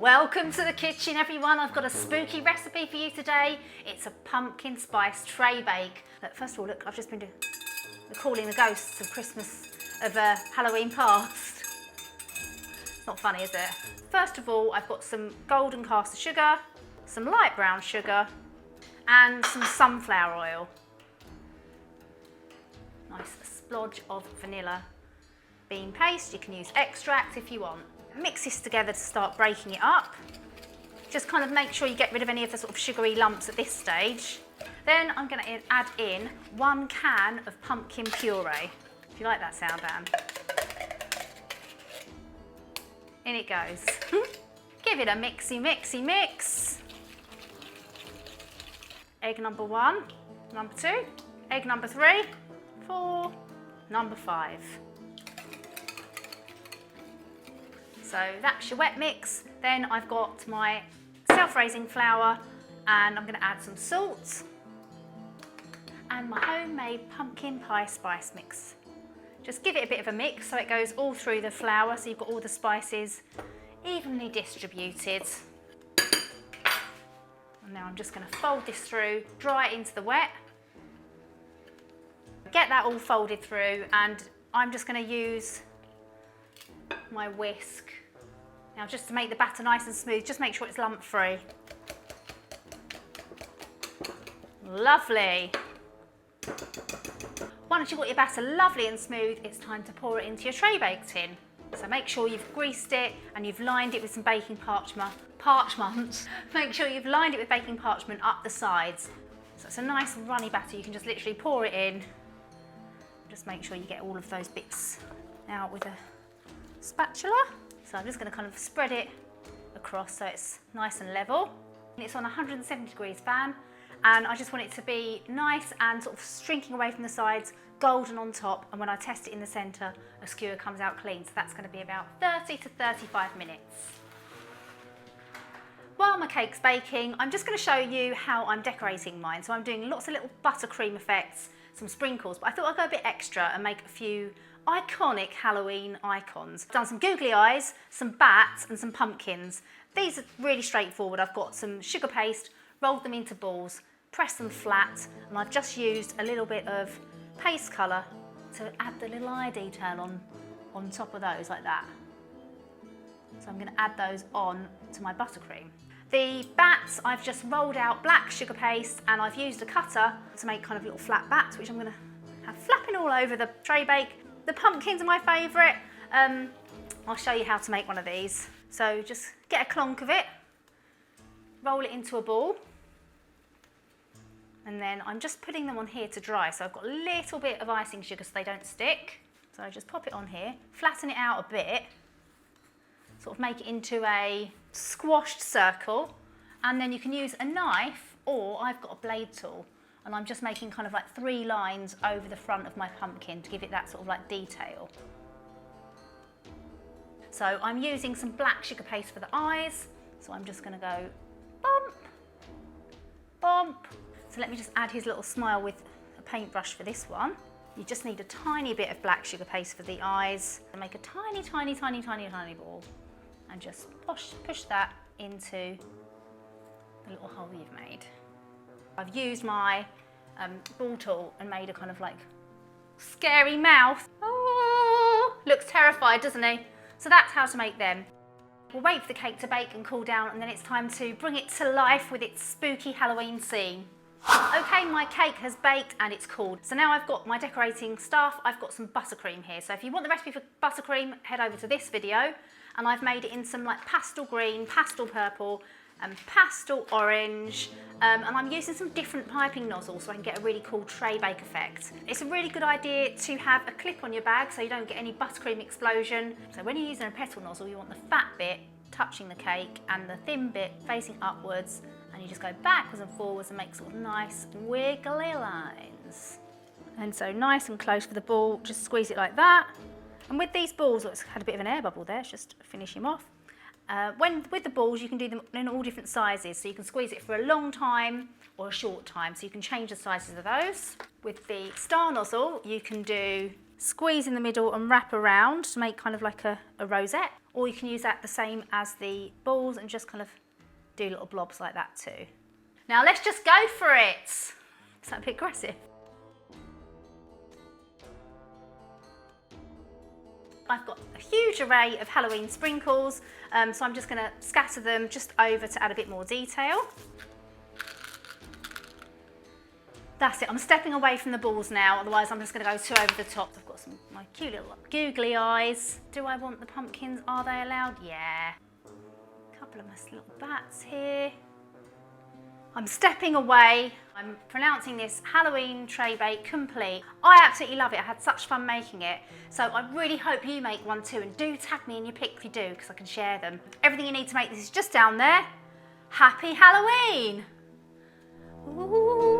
Welcome to the kitchen, everyone. I've got a spooky recipe for you today. It's a pumpkin spice tray bake. Look, first of all, look, I've just been calling the ghosts of Christmas, of Halloween past. It's not funny, is it? First of all, I've got some golden caster sugar, some light brown sugar, and some sunflower oil. Nice splodge of vanilla bean paste. You can use extract if you want. Mix this together to start breaking it up. Just kind of make sure you get rid of any of the sort of sugary lumps at this stage. Then I'm going to add in 1 can of pumpkin puree. If you like that sound, Anne. In it goes. Give it a mixy mix. Egg number 1, number 2, egg number 3, 4, number 5. So that's your wet mix. Then I've got my self-raising flour and I'm going to add some salt and my homemade pumpkin pie spice mix. Just give it a bit of a mix so it goes all through the flour, so you've got all the spices evenly distributed. And now I'm just going to fold this through, dry it into the wet. Get that all folded through, and I'm just going to use my whisk. Now, just to make the batter nice and smooth, just make sure it's lump free. Lovely. Once you've got your batter lovely and smooth, it's time to pour it into your tray bake tin. So make sure you've greased it and you've lined it with some baking parchment. Make sure you've lined it with baking parchment up the sides. So it's a nice runny batter. You can just literally pour it in. Just make sure you get all of those bits out with a spatula. So I'm just going to kind of spread it across so it's nice and level. And it's on a 170 degrees fan, and I just want it to be nice and sort of shrinking away from the sides, golden on top, and when I test it in the centre, a skewer comes out clean. So that's going to be about 30 to 35 minutes. While my cake's baking, I'm just going to show you how I'm decorating mine. So I'm doing lots of little buttercream effects, some sprinkles, but I thought I'd go a bit extra and make a few iconic Halloween icons. I've done some googly eyes, some bats and some pumpkins. These are really straightforward. I've got some sugar paste, rolled them into balls, pressed them flat, and I've just used a little bit of paste colour to add the little eye detail on top of those, like that. So I'm going to add those on to my buttercream. The bats, I've just rolled out black sugar paste, and I've used a cutter to make kind of little flat bats, which I'm going to have flapping all over the tray bake. The pumpkins are my favourite. I'll show you how to make one of these. So just get a clonk of it, roll it into a ball, and then I'm just putting them on here to dry. So I've got a little bit of icing sugar so they don't stick. So I just pop it on here, flatten it out a bit, sort of make it into a squashed circle, and then you can use a knife, or I've got a blade tool. And I'm just making kind of like 3 lines over the front of my pumpkin to give it that sort of like detail. So I'm using some black sugar paste for the eyes. So I'm just going to go bump, bump. So let me just add his little smile with a paintbrush for this one. You just need a tiny bit of black sugar paste for the eyes. And make a tiny ball. And just push that into the little hole you've made. I've used my ball tool and made a kind of like scary mouth. Oh, looks terrified, doesn't he? So that's how to make them. We'll wait for the cake to bake and cool down, and then it's time to bring it to life with its spooky Halloween scene. Okay, my cake has baked and it's cooled. So now I've got my decorating stuff. I've got some buttercream here. So if you want the recipe for buttercream, head over to this video. And I've made it in some like pastel green, pastel purple, and pastel orange, and I'm using some different piping nozzles so I can get a really cool tray bake effect. It's a really good idea to have a clip on your bag so you don't get any buttercream explosion. So when you're using a petal nozzle, you want the fat bit touching the cake and the thin bit facing upwards, and you just go backwards and forwards and make sort of nice wiggly lines. And so nice and close for the ball, just squeeze it like that. And with these balls, it's had a bit of an air bubble there, just finish him off. With the balls, you can do them in all different sizes, so you can squeeze it for a long time or a short time, so you can change the sizes of those. With the star nozzle, you can do squeeze in the middle and wrap around to make kind of like a rosette, or you can use that the same as the balls and just kind of do little blobs like that too. Now let's just go for it. Is that a bit aggressive? I've got a huge array of Halloween sprinkles, so I'm just going to scatter them just over to add a bit more detail. That's it, I'm stepping away from the balls now, otherwise I'm just going to go too over the top. I've got my cute little googly eyes. Do I want the pumpkins? Are they allowed? Yeah. A couple of nice little bats here. I'm stepping away. I'm pronouncing this Halloween tray bake complete. I absolutely love it. I had such fun making it. So I really hope you make one too, and do tag me in your pic if you do, because I can share them. Everything you need to make this is just down there. Happy Halloween! Ooh.